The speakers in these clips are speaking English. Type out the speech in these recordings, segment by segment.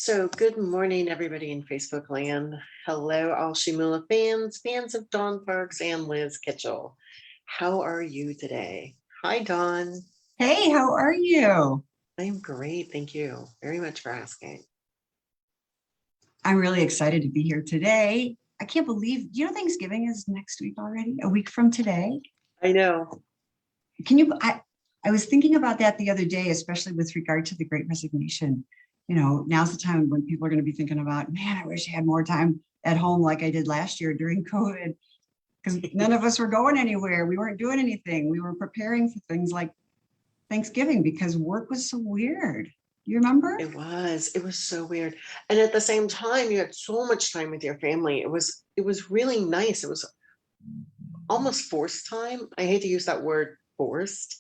So good morning, everybody in Facebook land. Hello, all Shimula fans, fans of Dawn Parks and Liz Kitchell. How are you today? Hi, Dawn. Hey, how are you? I am great. Thank you very much for asking. I'm really excited to be here today. I can't believe, Thanksgiving is next week already, a week from today. I know. Can you, I was thinking about that the other day, especially with regard to the Great Resignation. Now's the time when people are going to be thinking about, man, I wish I had more time at home like I did last year during COVID, because none of us were going anywhere. We weren't doing anything. We were preparing for things like Thanksgiving because work was so weird. You remember? It was so weird. And at the same time, you had so much time with your family. It was really nice. It was almost forced time. I hate to use that word forced,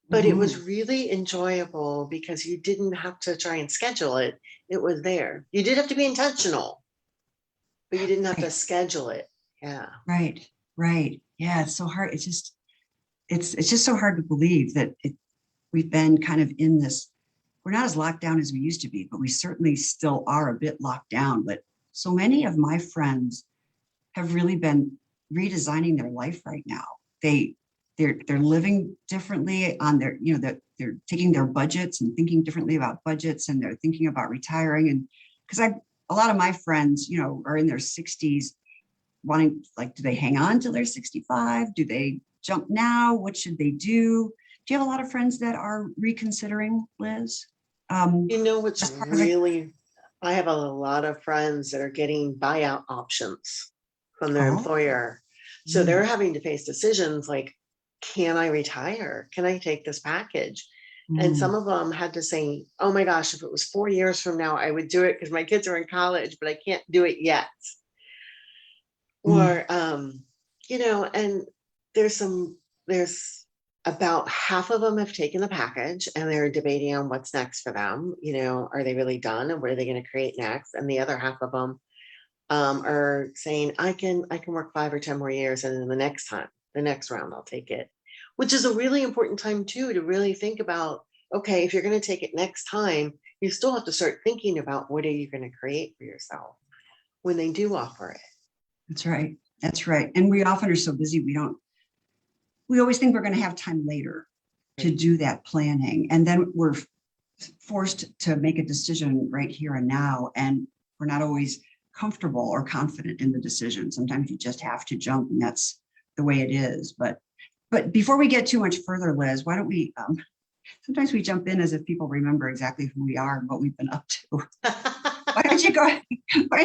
but it was really enjoyable because you didn't have to try and schedule it. It was there. You did have to be intentional, but you didn't have to schedule it. Yeah. Right. Yeah, it's so hard. It's just so hard to believe that we've been kind of in this. We're not as locked down as we used to be, but we certainly still are a bit locked down. But so many of my friends have really been redesigning their life right now. They're living differently on their, they're taking their budgets and thinking differently about budgets, and they're thinking about retiring. And because a lot of my friends, are in their 60s wanting, like, do they hang on till they're 65? Do they jump now? What should they do? Do you have a lot of friends that are reconsidering, Liz? What's really, I have a lot of friends that are getting buyout options from their employer. So they're having to face decisions like, can I retire? Can I take this package? And some of them had to say, oh my gosh, if it was 4 years from now, I would do it because my kids are in college, but I can't do it yet. Or, and there's about half of them have taken the package and they're debating on what's next for them. Are they really done and what are they going to create next? And the other half of them are saying, I can work 5 or 10 more years, and then the next round, I'll take it, which is a really important time too, to really think about, okay, if you're going to take it next time, you still have to start thinking about what are you going to create for yourself when they do offer it. That's right. And we often are so busy, we always think we're going to have time later to do that planning. And then we're forced to make a decision right here and now. And we're not always comfortable or confident in the decision. Sometimes you just have to jump, and that's the way it is. But before we get too much further, Liz, why don't we, sometimes we jump in as if people remember exactly who we are and what we've been up to. Why don't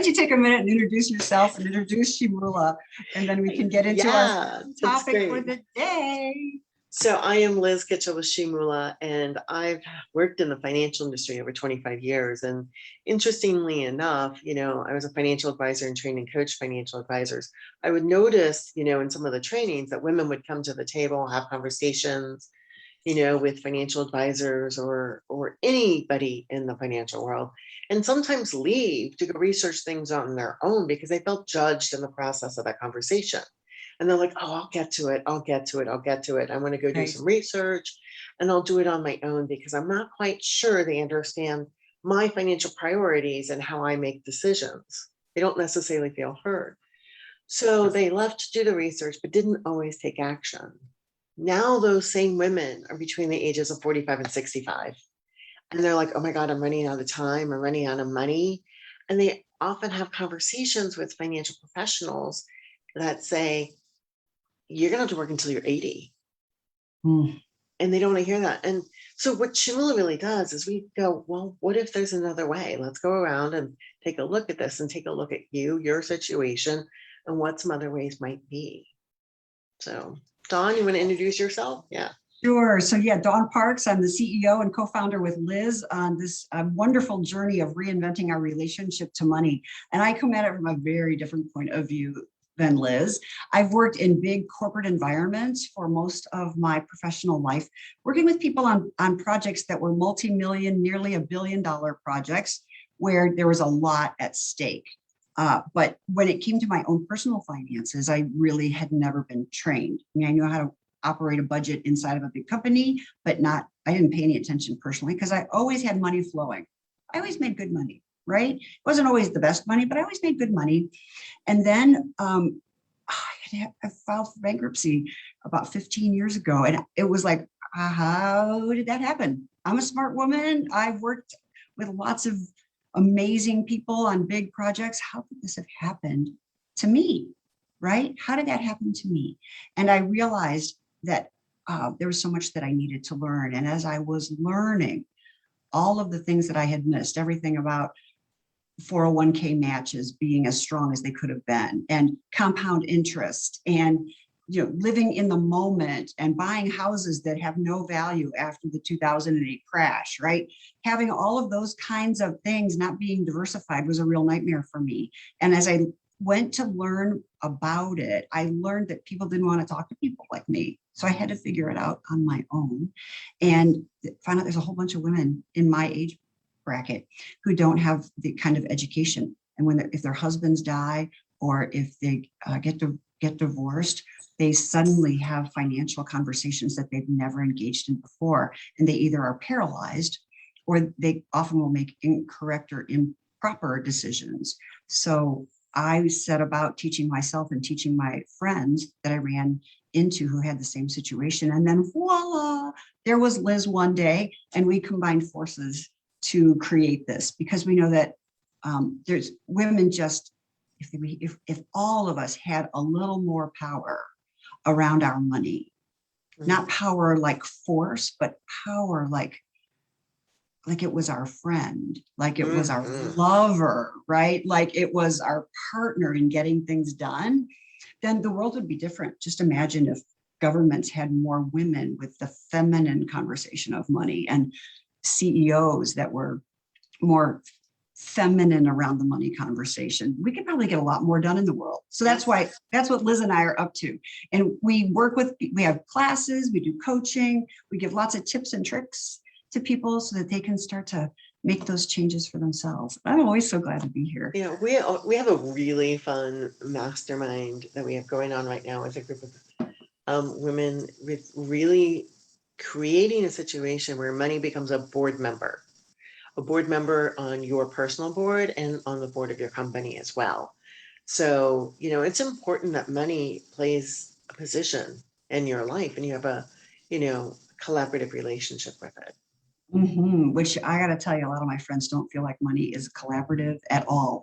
you take a minute and introduce yourself and introduce Shimula, and then we can get into our topic for the day. So I am Liz Kitchell with Shimula, and I've worked in the financial industry over 25 years. And interestingly enough, I was a financial advisor and trained and coached financial advisors. I would notice, in some of the trainings that women would come to the table, have conversations, with financial advisors or anybody in the financial world, and sometimes leave to go research things on their own because they felt judged in the process of that conversation. And they're like, oh, I'll get to it. I want to go do some research, and I'll do it on my own because I'm not quite sure they understand my financial priorities and how I make decisions. They don't necessarily feel heard. So they left to do the research, but didn't always take action. Now those same women are between the ages of 45 and 65. And they're like, oh my God, I'm running out of time. I'm running out of money. And they often have conversations with financial professionals that say, you're going to have to work until you're 80. And they don't want to hear that. And so what Shimula really does is we go, well, what if there's another way? Let's go around and take a look at this and take a look at your situation, and what some other ways might be. So Dawn, you want to introduce yourself? Yeah. Sure. So Dawn Parks, I'm the CEO and co-founder with Liz on this wonderful journey of reinventing our relationship to money. And I come at it from a very different point of view than Liz. I've worked in big corporate environments for most of my professional life, working with people on projects that were multi-million, nearly $1 billion projects where there was a lot at stake. But when it came to my own personal finances, I really had never been trained. I mean, I knew how to operate a budget inside of a big company, but I didn't pay any attention personally because I always had money flowing. I always made good money, right? It wasn't always the best money, but I always made good money. And then I filed for bankruptcy about 15 years ago. And it was like, how did that happen? I'm a smart woman. I've worked with lots of amazing people on big projects. How could this have happened to me? Right? How did that happen to me? And I realized that there was so much that I needed to learn. And as I was learning all of the things that I had missed, everything about 401k matches being as strong as they could have been, and compound interest, and living in the moment, and buying houses that have no value after the 2008 crash, right? Having all of those kinds of things not being diversified was a real nightmare for me. And as I went to learn about it, I learned that people didn't want to talk to people like me. So I had to figure it out on my own, and find out there's a whole bunch of women in my age bracket who don't have the kind of education. And if their husbands die, or if they get divorced, they suddenly have financial conversations that they've never engaged in before. And they either are paralyzed, or they often will make incorrect or improper decisions. So I set about teaching myself and teaching my friends that I ran into who had the same situation. And then voila, there was Liz one day, and we combined forces to create this, because we know that there's women just, if all of us had a little more power around our money, not power like force, but power like it was our friend, like it was our lover, right? Like it was our partner in getting things done, then the world would be different. Just imagine if governments had more women with the feminine conversation of money, and CEOs that were more feminine around the money conversation. We could probably get a lot more done in the world. So that's what Liz and I are up to. And we have classes, we do coaching, we give lots of tips and tricks to people so that they can start to make those changes for themselves. I'm always so glad to be here. We have a really fun mastermind that we have going on right now with a group of women, with really creating a situation where money becomes a board member on your personal board and on the board of your company as well. So, it's important that money plays a position in your life, and you have a, collaborative relationship with it. Which I got to tell you, a lot of my friends don't feel like money is collaborative at all.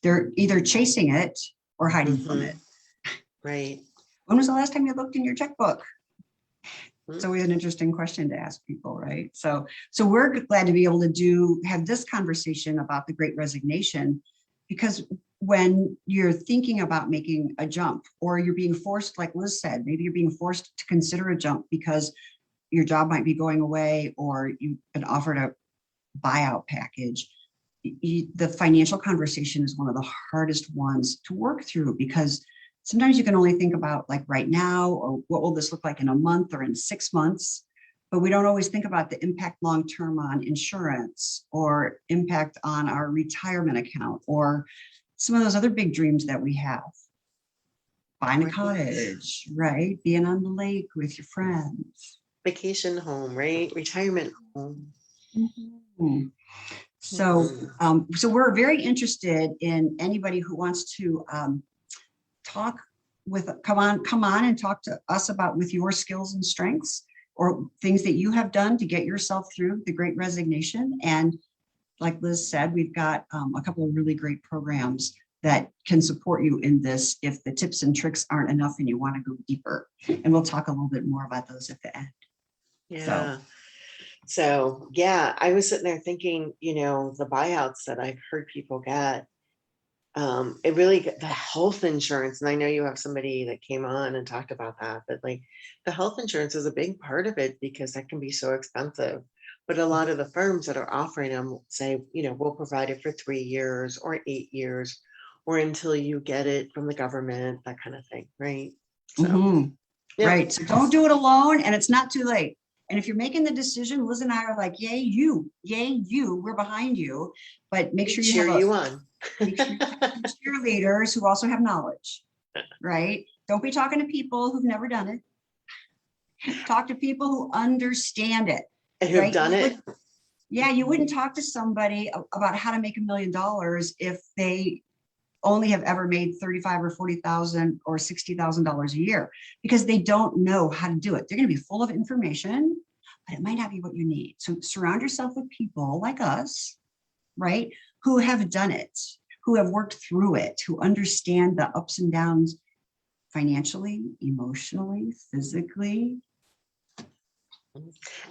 They're either chasing it or hiding from it. Right. When was the last time you looked in your checkbook? It's always an interesting question to ask people, right? So we're glad to be able to have this conversation about the Great Resignation, because when you're thinking about making a jump, or you're being forced, like Liz said, maybe you're being forced to consider a jump because your job might be going away, or you've been offered a buyout package. The financial conversation is one of the hardest ones to work through, because sometimes you can only think about like right now, or what will this look like in a month or in 6 months, but we don't always think about the impact long-term on insurance, or impact on our retirement account, or some of those other big dreams that we have. Buying a cottage, right? Being on the lake with your friends. Vacation home, right? Retirement home. So we're very interested in anybody who wants to come on and talk to us about with your skills and strengths, or things that you have done to get yourself through the Great Resignation. And like Liz said, we've got a couple of really great programs that can support you in this if the tips and tricks aren't enough and you want to go deeper. And we'll talk a little bit more about those at the end. Yeah. So I was sitting there thinking, the buyouts that I've heard people get, it really, the health insurance, and I know you have somebody that came on and talked about that, but like the health insurance is a big part of it, because that can be so expensive. But a lot of the firms that are offering them say, we'll provide it for 3 years or 8 years, or until you get it from the government, that kind of thing, right? So, Right. So don't do it alone, and it's not too late. And if you're making the decision, Liz and I are like, yay, you, we're behind you. But make sure you have on. Make sure you have cheerleaders who also have knowledge, right? Don't be talking to people who've never done it. Talk to people who understand it. And who've done it Yeah, you wouldn't talk to somebody about how to make $1 million if they only have ever made 35 or 40,000 or $60,000 a year, because they don't know how to do it. They're going to be full of information, but it might not be what you need. So surround yourself with people like us, right? Who have done it, who have worked through it, who understand the ups and downs financially, emotionally, physically.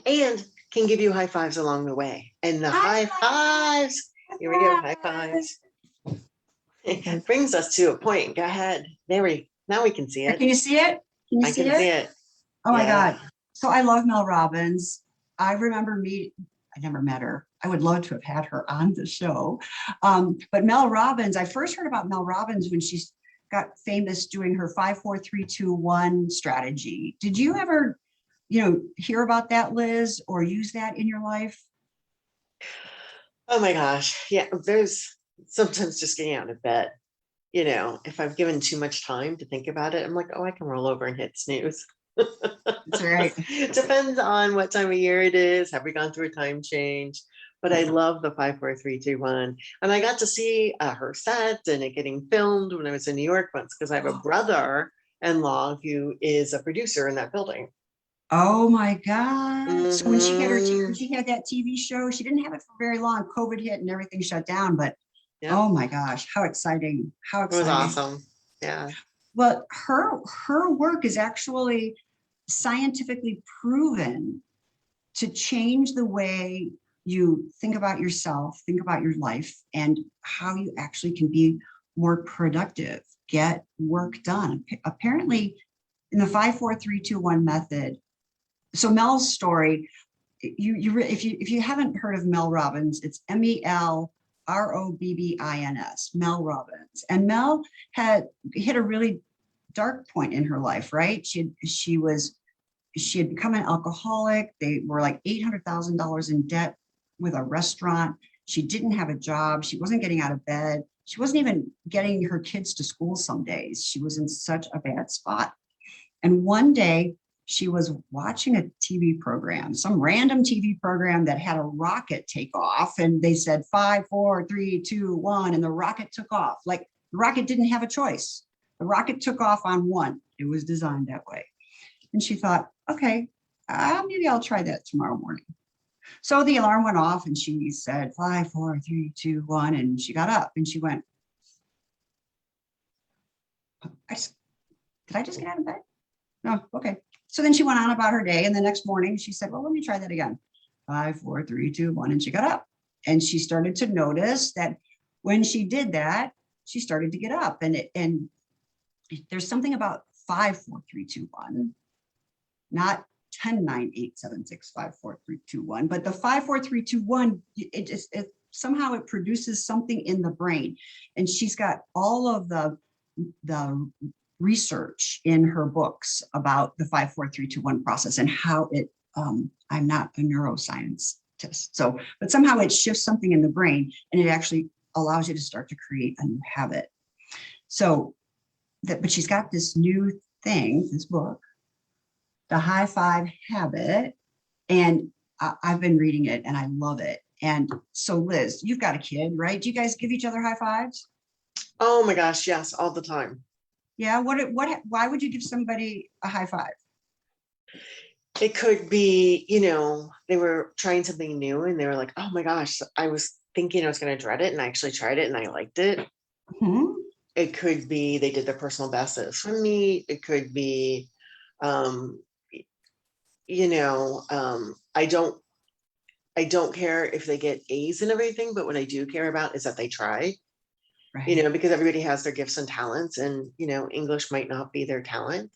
And can give you high fives along the way. And the high fives, here we go, high fives. It brings us to a point. Go ahead. Now we can see it. Can you see it? Can you I see can it? see it. Oh my Yeah. God. So I love Mel Robbins. I remember I never met her. I would love to have had her on the show. But Mel Robbins, I first heard about Mel Robbins when she got famous doing her 5, 4, 3, 2, 1 strategy. Did you ever, hear about that, Liz, or use that in your life? Oh my gosh. Yeah. There's sometimes just getting out of bed. If I've given too much time to think about it, I'm like, oh, I can roll over and hit snooze. That's right. Depends on what time of year it is. Have we gone through a time change? But I love the 5, 4, 3, 2, 1. And I got to see her set and it getting filmed when I was in New York once, because I have a brother-in-law who is a producer in that building. Oh my God. So when she Mhm. had that TV show, she didn't have it for very long. COVID hit and everything shut down, but Yep, oh my gosh, how exciting. How it was exciting. awesome. Yeah. Well, her work is actually scientifically proven to change the way you think about yourself, think about your life, and how you actually can be more productive, get work done. Apparently, in the 5, 4, 3, 2, 1 method. So Mel's story, if you haven't heard of Mel Robbins, it's Melrobbins, Mel Robbins. And Mel had hit a really dark point in her life, right? She had become an alcoholic. They were like $800,000 in debt with a restaurant. She didn't have a job. She wasn't getting out of bed. She wasn't even getting her kids to school some days. She was in such a bad spot. And one day she was watching a TV program, some random TV program that had a rocket take off. And they said 5, 4, 3, 2, 1. And the rocket took off. Like the rocket didn't have a choice. The rocket took off on one. It was designed that way. And she thought, okay, maybe I'll try that tomorrow morning. So the alarm went off and she said 5, 4, 3, 2, 1. And she got up and she went, did I just get out of bed? No, okay. So then she went on about her day. And the next morning she said, well, let me try that again. 5, 4, 3, 2, 1. And she got up and she started to notice that when she did that, she started to get up. And there's something about 5, 4, 3, 2, 1, not 10, 9, 8, 7, 6, 5, 4, 3, 2, 1, but the 5, 4, 3, 2, 1, it somehow it produces something in the brain. And she's got all of the research in her books about the 5, 4, 3, 2, 1 process and how it, I'm not a neuroscientist, so, but somehow it shifts something in the brain and it actually allows you to start to create a new habit. So but she's got this new thing, this book, The High Five Habit, and I've been reading it and I love it. And so Liz, you've got a kid, right? Do you guys give each other high fives? Oh my gosh, yes, all the time. Yeah. Why would you give somebody a high five? It could be, they were trying something new and they were like, oh my gosh, I was thinking I was going to dread it and I actually tried it and I liked it. Hmm. It could be they did their personal best at a swim meet. It could be, I don't care if they get A's and everything, but what I do care about is that they try, Right. because everybody has their gifts and talents and, English might not be their talent.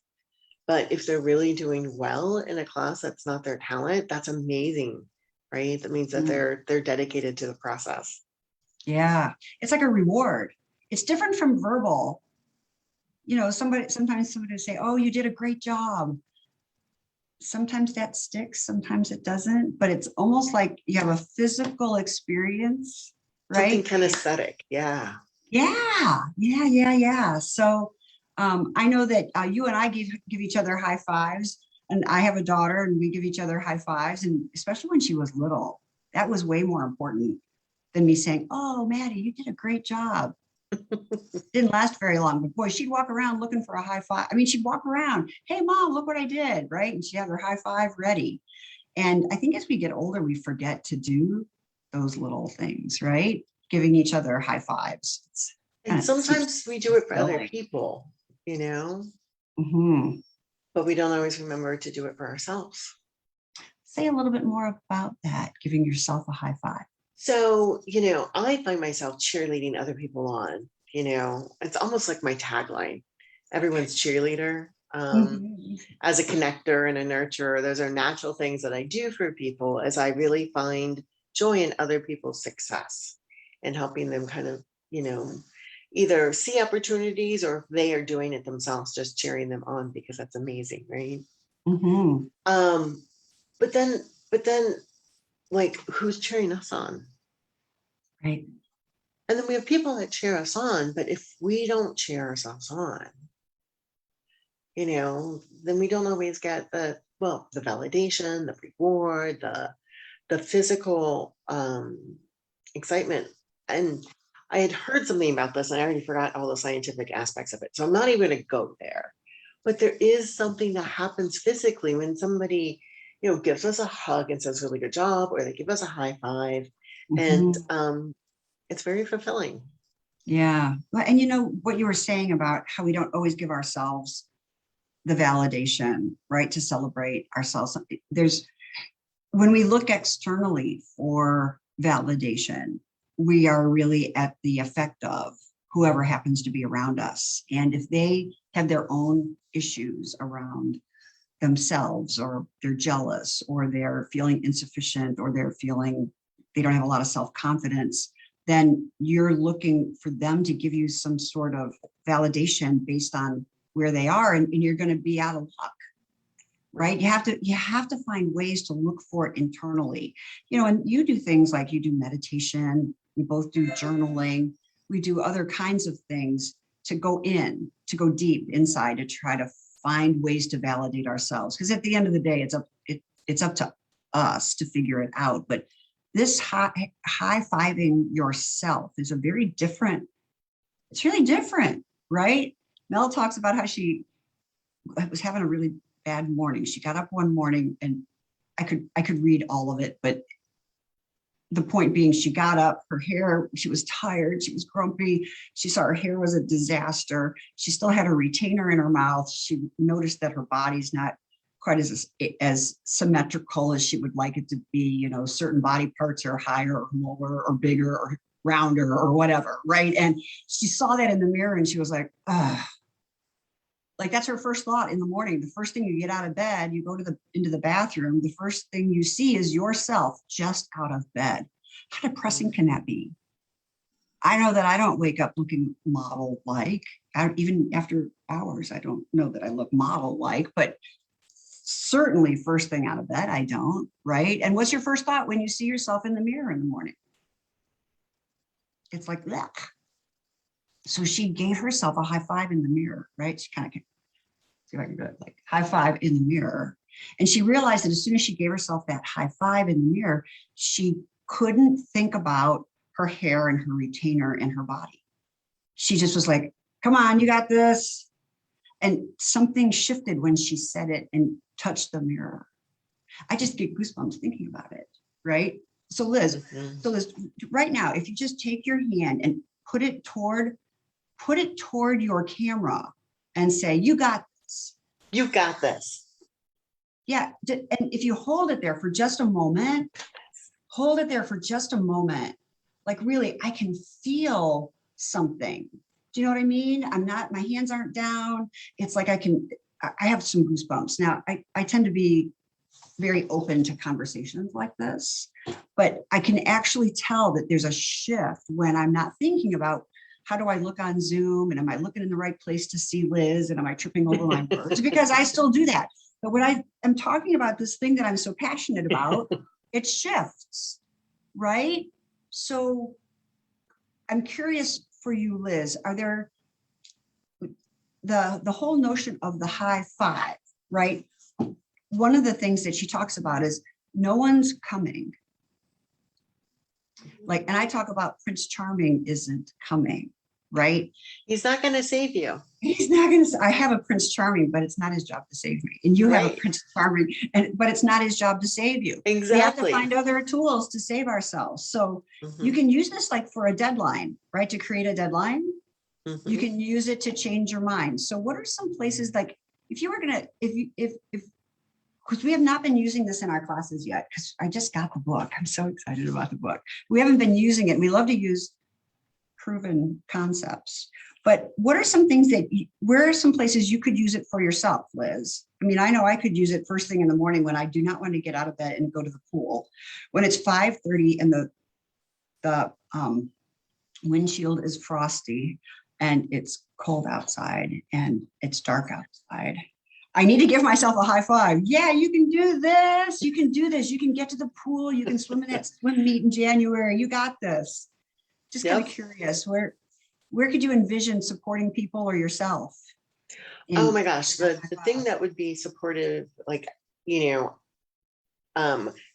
But if they're really doing well in a class that's not their talent, that's amazing, right? That means that Mm. they're dedicated to the process. Yeah. It's like a reward. It's different from verbal. Sometimes somebody will say, oh, you did a great job. Sometimes that sticks, sometimes it doesn't, but it's almost like you have a physical experience, Something right? kinesthetic. Yeah. Yeah. So I know that you and I give each other high fives, and I have a daughter and we give each other high fives, and especially when she was little. That was way more important than me saying, oh, Maddie, you did a great job. Didn't last very long, but boy, she'd walk around looking for a high five. I mean, she'd walk around, hey, mom, look what I did, right? And she'd have her high five ready. And I think as we get older, we forget to do those little things, right? Giving each other high fives. It's And kind of sometimes we do it for other silly. people, you know, Mhm. but we don't always remember to do it for ourselves. Say a little bit more about that, giving yourself a high five. So, I find myself cheerleading other people on, it's almost like my tagline, everyone's cheerleader. Mhm. As a connector and a nurturer, those are natural things that I do for people as I really find joy in other people's success and helping them kind of, either see opportunities or if they are doing it themselves, just cheering them on because that's amazing, right? Mhm. Um, but then like who's cheering us on? Right. And then we have people that cheer us on, but if we don't cheer ourselves on, then we don't always get the validation, the reward, the physical excitement. And I had heard something about this and I already forgot all the scientific aspects of it. So I'm not even going to go there. But there is something that happens physically when somebody, gives us a hug and says, really good job, or they give us a high five. And Mhm. it's very fulfilling. Yeah. Well, and you know what you were saying about how we don't always give ourselves the validation, right? To celebrate ourselves. There's when we look externally for validation, we are really at the effect of whoever happens to be around us. And if they have their own issues around themselves, or they're jealous, or they're feeling insufficient, or they're feeling they don't have a lot of self-confidence, then you're looking for them to give you some sort of validation based on where they are, and you're going to be out of luck, right? You have to find ways to look for it internally, and you do things like you do meditation, we both do journaling, we do other kinds of things to go deep inside to try to find ways to validate ourselves, because at the end of the day it's up to us to figure it out. But this high-fiving yourself is it's really different, right? Mel talks about how she was having a really bad morning. She got up one morning, and I could read all of it, but the point being, she got up, her hair, she was tired, she was grumpy, she saw her hair was a disaster, she still had a retainer in her mouth, she noticed that her body's not quite as symmetrical as she would like it to be. Certain body parts are higher or lower or bigger or rounder or whatever, right? And she saw that in the mirror and she was like, ah. Like, that's her first thought in the morning. The first thing you get out of bed, you go into the bathroom, the first thing you see is yourself just out of bed. How depressing can that be? I know that I don't wake up looking model-like. Even after hours, I don't know that I look model-like, but certainly first thing out of bed, I don't, right? And what's your first thought when you see yourself in the mirror in the morning? It's like, that. So she gave herself a high five in the mirror, right? She kind of, see if I can do it, like high five in the mirror. And she realized that as soon as she gave herself that high five in the mirror, she couldn't think about her hair and her retainer and her body. She just was like, come on, you got this. And something shifted when she said it and touched the mirror. I just get goosebumps thinking about it, right? So Liz, right now, if you just take your hand and put it toward your camera and say, you got this. You got this. Yeah. And if you hold it there for just a moment, like really, I can feel something. Do you know what I mean? My hands aren't down. It's like I have some goosebumps. Now, I tend to be very open to conversations like this, but I can actually tell that there's a shift when I'm not thinking about how do I look on Zoom, and am I looking in the right place to see Liz, and am I tripping over my words? Because I still do that. But when I am talking about this thing that I'm so passionate about, it shifts, right? So I'm curious for you, Liz, are there the whole notion of the high five, right? One of the things that she talks about is no one's coming Like, and I talk about Prince Charming isn't coming, right? He's not going to save you. He's not going to, I have a Prince Charming, but it's not his job to save me. And you have a Right. Prince Charming, but it's not his job to save you. We have to Exactly. find other tools to save ourselves. So you Mhm, can use this like for a deadline, right? To create a deadline. You mhm. can use it to change your mind. So what are some places like, if you were going to, if, because we have not been using this in our classes yet, because I just got the book. I'm so excited about the book. We haven't been using it. We love to use proven concepts. But what are some things that, where are some places you could use it for yourself, Liz? I mean, I know I could use it first thing in the morning when I do not want to get out of bed and go to the pool. When it's 5:30 and the windshield is frosty and it's cold outside and it's dark outside. I need to give myself a high five. Yeah, you can do this. You can do this. You can get to the pool. You can swim in that swim meet in January. You got this. Just kind of Yep. curious, where could you envision supporting people or yourself? Oh In my gosh, the high thing five? that would be supportive, like, you know,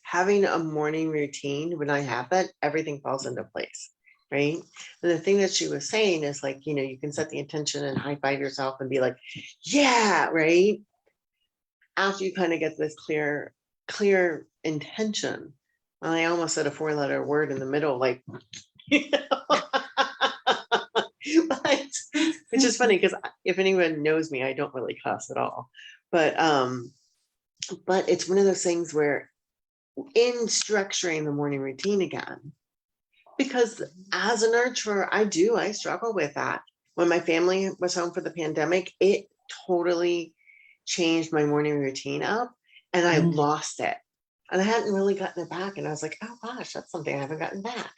having a morning routine, when I have that, everything falls into place, right? And the thing that she was saying is like, you can set the intention and high five yourself and be like, yeah, right? After you kind of get this clear intention. I almost said a 4-letter word in the middle, like, you know? But, which is funny because if anyone knows me, I don't really cuss at all. But it's one of those things where in structuring the morning routine again, because as a nurturer, I struggle with that. When my family was home for the pandemic, it totally changed my morning routine up and I Mm, lost it. And I hadn't really gotten it back. And I was like, oh gosh, that's something I haven't gotten back.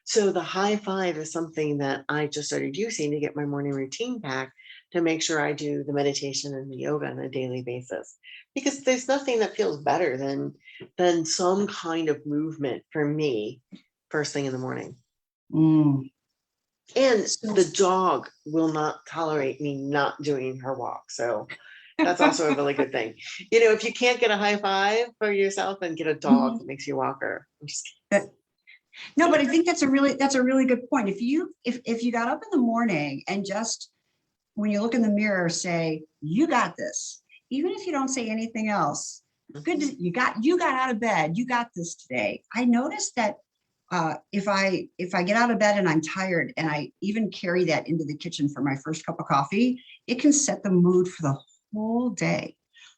So the high five is something that I just started using to get my morning routine back, to make sure I do the meditation and the yoga on a daily basis. Because there's nothing that feels better than some kind of movement for me first thing in the morning. mm. And So the dog will not tolerate me not doing her walk. So that's also a really good thing. If you can't get a high five for yourself, then get a dog that makes you walk her. I'm just that- no, but I think that's a really good point. If you got up in the morning and just when you look in the mirror, say, you got this, even if you don't say anything else, good kidding. to, you got out of bed, you got this today. I noticed that if I get out of bed and I'm tired and I even carry that into the kitchen for my first cup of coffee, it can set the mood for the whole day.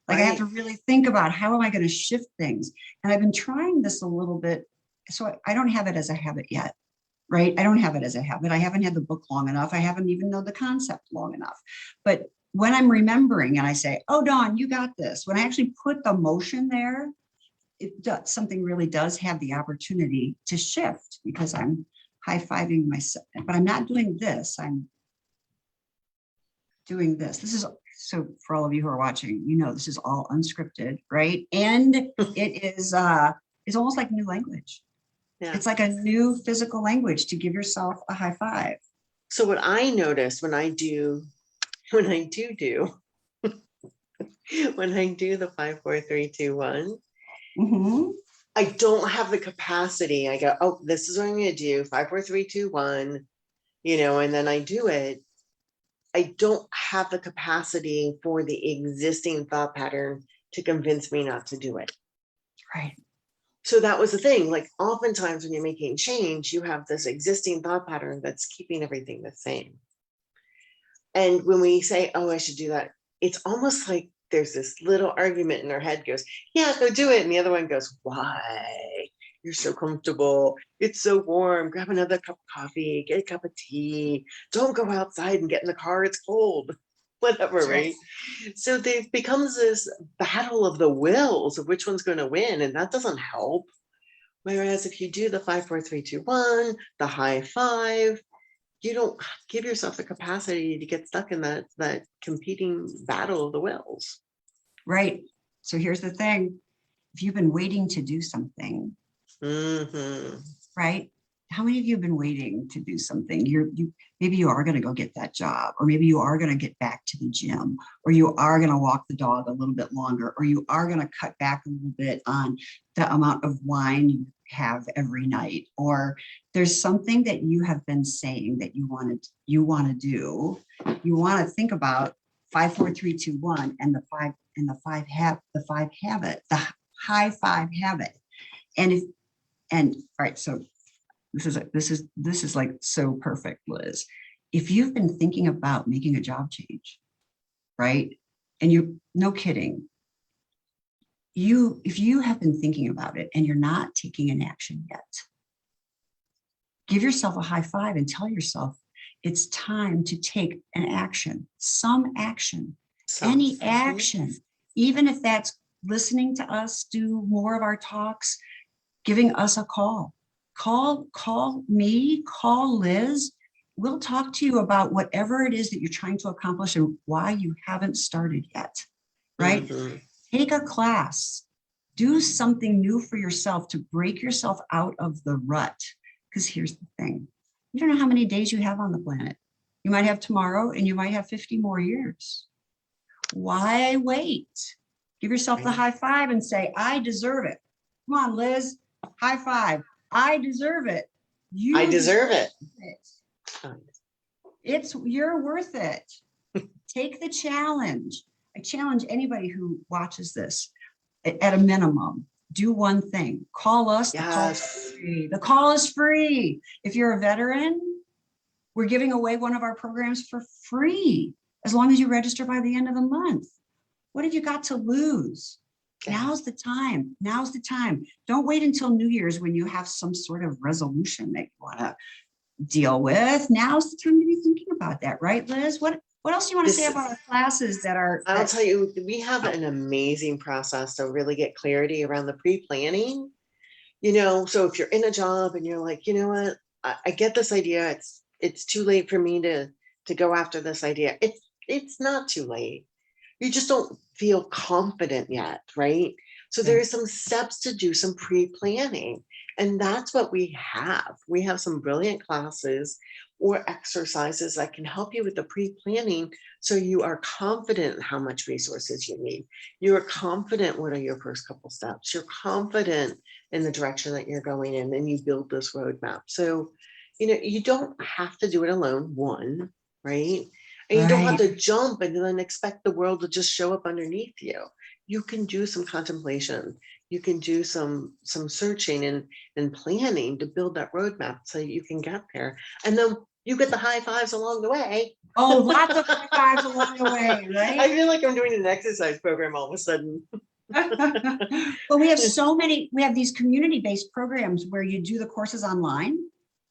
Like I have Right. to really think about how am I going to shift things. And I've been trying this a little bit. So I don't have it as a habit yet, right? I don't have it as a habit. I haven't had the book long enough. I haven't even known the concept long enough. But when I'm remembering and I say, oh, Dawn, you got this, when I actually put the motion there, it does, something really does have the opportunity to shift because I'm high-fiving myself, but I'm not doing this. I'm doing this. This is, so for all of you who are watching, this is all unscripted, right? And it is it's almost like new language. Yeah. It's like a new physical language to give yourself a high five. So what I notice when I do when I do the 5, 4, 3, 2, 1, Mm-hmm. I don't have the capacity. I go, oh, this is what I'm going to do. 5, 4, 3, 2, 1, and then I do it. I don't have the capacity for the existing thought pattern to convince me not to do it. Right. So that was the thing. Like oftentimes when you're making change, you have this existing thought pattern that's keeping everything the same. And when we say, oh, I should do that, it's almost like there's this little argument in our head goes, yeah, go do it. And the other one goes, why? You're so comfortable. It's so warm. Grab another cup of coffee, get a cup of tea. Don't go outside and get in the car. It's cold. Whatever, That's right. right? So there becomes this battle of the wills of which one's going to win. And that doesn't help. Whereas if you do the 5, 4, 3, 2, 1, the high five, you don't give yourself the capacity to get stuck in that competing battle of the wills. Right. So here's the thing. If you've been waiting to do something, Mm-hmm. right? How many of you have been waiting to do something? Maybe you are going to go get that job, or maybe you are going to get back to the gym, or you are going to walk the dog a little bit longer, or you are going to cut back a little bit on the amount of wine you have every night, or there's something that you have been saying that you want to do. You want to think about 5, 4, 3, 2, 1, and the high five habit. And all right, so this is like so perfect, Liz. If you've been thinking about making a job change, right? And no kidding, if you have been thinking about it and you're not taking an action yet, give yourself a high five and tell yourself it's time to take an action, some action, any action, even if that's listening to us do more of our talks, giving us a call. Call me, call Liz. We'll talk to you about whatever it is that you're trying to accomplish and why you haven't started yet, right? Mm-hmm. Take a class, do something new for yourself to break yourself out of the rut. Because here's the thing, you don't know how many days you have on the planet. You might have tomorrow and you might have 50 more years. Why wait? Give yourself the high five and say, I deserve it. Come on, Liz, high five. I deserve it. I deserve it. You're worth it. Take the challenge. I challenge anybody who watches this, at a minimum, do one thing. Call us. Yes. The call is free. If you're a veteran, we're giving away one of our programs for free, as long as you register by the end of the month. What have you got to lose? Yeah. Now's the time. Now's the time. Don't wait until New Year's when you have some sort of resolution that you want to deal with. Now's the time to be thinking about that, right, Liz? What else do you want to say about our classes that are? I'll tell you, we have an amazing process to really get clarity around the pre-planning. So if you're in a job and you're like, you know what, I get this idea. It's too late for me to go after this idea. It's not too late. You just don't feel confident yet, right? So there are some steps to do some pre-planning. And that's what we have. We have some brilliant classes or exercises that can help you with the pre-planning, so you are confident in how much resources you need. You are confident what are your first couple steps. You're confident in the direction that you're going in, and you build this roadmap. So, you don't have to do it alone, one, right? And you don't have to jump and then expect the world to just show up underneath you. You can do some contemplation. You can do some searching and planning to build that roadmap so you can get there. And then you get the high fives along the way. Oh, lots of high fives along the way, right? I feel like I'm doing an exercise program all of a sudden. But we have these community-based programs where you do the courses online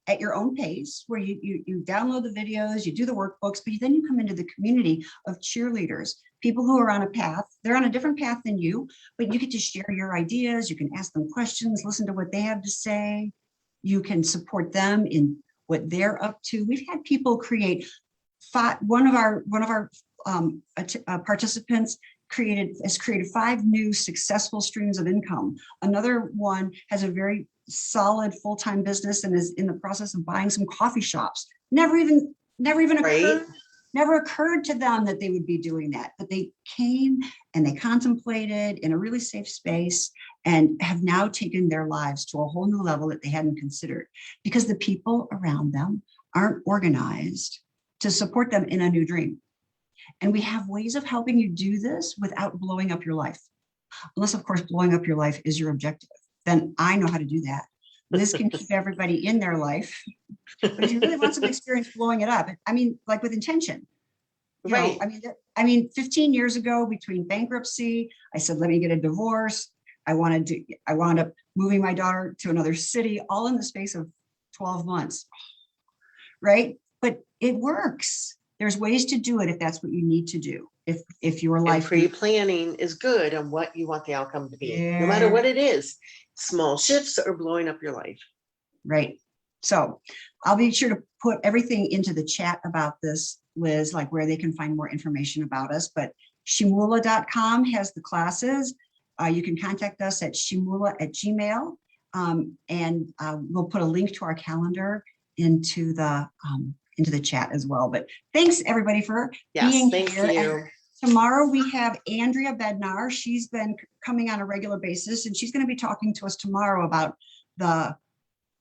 at your own pace, where you download the videos, you do the workbooks, but then you come into the community of cheerleaders, people who are on a path. They're on a different path than you, but you get to share your ideas. You can ask them questions, listen to what they have to say. You can support them in what they're up to. We've had people create one of our participants has created 5 new successful streams of income. Another one has a very solid full-time business and is in the process of buying some coffee shops. Never even occurred to them that they would be doing that, but they came and they contemplated in a really safe space and have now taken their lives to a whole new level that they hadn't considered, because the people around them aren't organized to support them in a new dream. And we have ways of helping you do this without blowing up your life. Unless, of course, blowing up your life is your objective. Then I know how to do that. Liz can keep everybody in their life. But if you really want some experience blowing it up, I mean, like with intention. Right. I mean, 15 years ago, between bankruptcy, I said, let me get a divorce. I wound up moving my daughter to another city, all in the space of 12 months. Right? But it works. There's ways to do it if that's what you need to do. If your life pre-planning is good on what you want the outcome to be, no matter what it is, small shifts or blowing up your life. Right. So I'll be sure to put everything into the chat about this, Liz, like where they can find more information about us. But shimula.com has the classes. You can contact us at shimula@gmail. And we'll put a link to our calendar into the chat as well. But thanks everybody for being here. Thank you. And tomorrow we have Andrea Bednar. She's been coming on a regular basis, and she's going to be talking to us tomorrow about the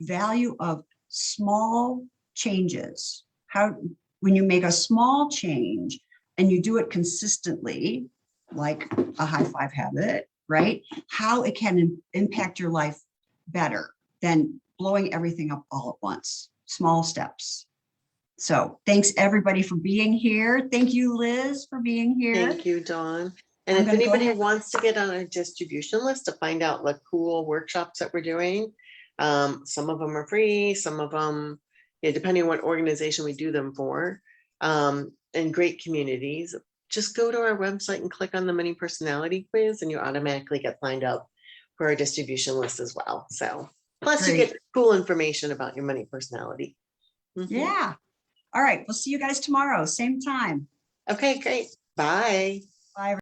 value of small changes. How, when you make a small change and you do it consistently, like a high five habit, right? How it can impact your life better than blowing everything up all at once. Small steps. So thanks everybody for being here. Thank you, Liz, for being here. Thank you, Dawn. And I'm if gonna go anybody ahead. wants to get on a distribution list to find out like cool workshops that we're doing, some of them are free, some of them, yeah, depending on what organization we do them for, and great communities, just go to our website and click on the mini personality quiz and you automatically get signed up for our distribution list as well. So plus you Great. get cool information about your money personality. Mhm. Yeah. All right. We'll see you guys tomorrow, same time. Okay, great. Bye. Bye.